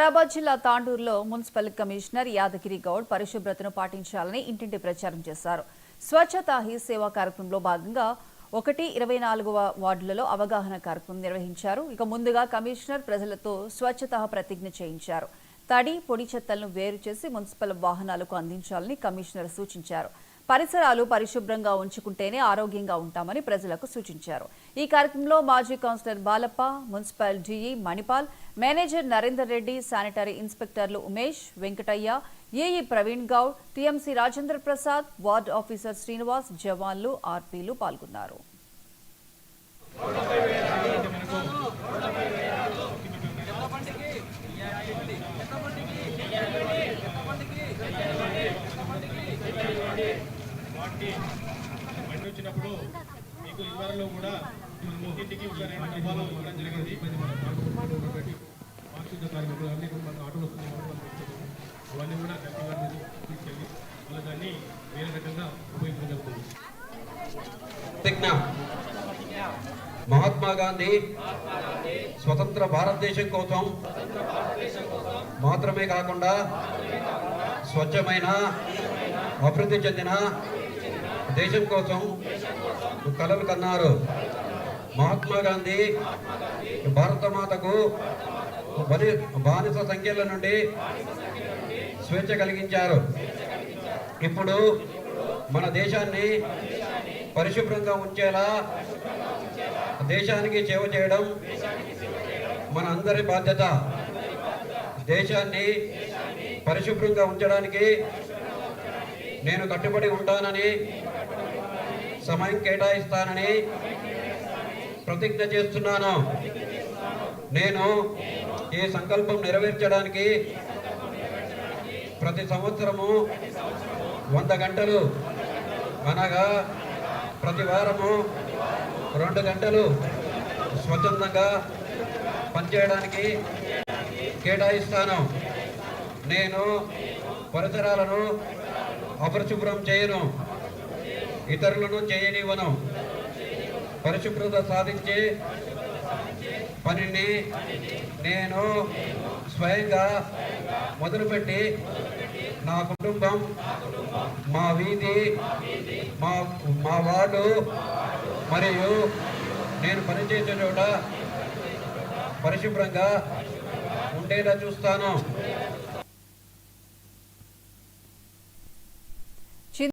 వికారాబాద్ జిల్లా తాండూరులో municipal commissioner Yadagiri Goud పరిశుభ్రతను పాటించాలని ఇంటింటి ప్రచారం చేశారు. స్వచ్ఛతా హీ సేవా కార్యక్రమంలో భాగంగా 1-24వ వార్డులలో అవగాహన కార్యక్రమం నిర్వహించారు. ఇక ముందుగా కమిషనర్ ప్రజలతో స్వచ్ఛతా ప్రతిజ్ఞ చేయించారు. తడి పొడి చెత్తలను వేరు చేసి మున్సిపల్ వాహనాలకు అందించాలని కమిషనర్ సూచించారు. పరిసరాలు పరిశుభ్రంగా ఉంచుకుంటేనే ఆరోగ్యంగా ఉంటామని ప్రజలకు సూచించారు. ఈ కార్యక్రమంలో మాజీ councillor Balappa, municipal DE Manipal, manager Narender Reddy, sanitary ఇన్స్పెక్టర్లు Umesh, Venkataiah, AE Praveen Goud, TMC Rajendra Prasad, ward officer Srinivas, జవాన్లు, ఆర్పీలు పాల్గొన్నారు. వచ్చినప్పుడు మీకు ఇవరలో కూడా ఇంటింటికి ఒక 2 డబ్బాలు ఇవ్వడం జరిగింది. పారిశుద్ధ కార్మికులు అన్ని మనకు ఆటోలు వస్తున్నాయి, అవన్నీ కూడా తీసుకెళ్ళి వాళ్ళ దాన్ని వేరే రకంగా ఉపయోగించగలుగుతుంది. మహాత్మా గాంధీ స్వతంత్ర భారతదేశం కోసం మాత్రమే కాకుండా స్వచ్ఛమైన అభివృద్ధి చెందిన దేశం కోసం కలలు కన్నారు. మహాత్మా గాంధీ భారత మాతకు బానిస సంఖ్యల నుండి స్వేచ్ఛ కలిగించారు. ఇప్పుడు మన దేశాన్ని పరిశుభ్రంగా ఉంచేలా దేశానికి సేవ చేయడం మన అందరి బాధ్యత. దేశాన్ని పరిశుభ్రంగా ఉంచడానికి నేను కట్టుబడి ఉంటానని, సమయం కేటాయిస్తానని ప్రతిజ్ఞ చేస్తున్నాను. నేను ఈ సంకల్పం నెరవేర్చడానికి ప్రతి సంవత్సరము 100 గంటలు అనగా ప్రతి వారము 2 గంటలు స్వచ్ఛందంగా పనిచేయడానికి కేటాయిస్తాను. నేను పరిసరాలను అపరిశుభ్రం చేయను, ఇతరులను చేయనివ్వను. పరిశుభ్రత సాధించే పనిని నేను స్వయంగా మొదలుపెట్టి నా కుటుంబం, మా వీధి, మా వార్డు మరియు నేను పనిచేసే చోట పరిశుభ్రంగా ఉండేలా చూస్తాను.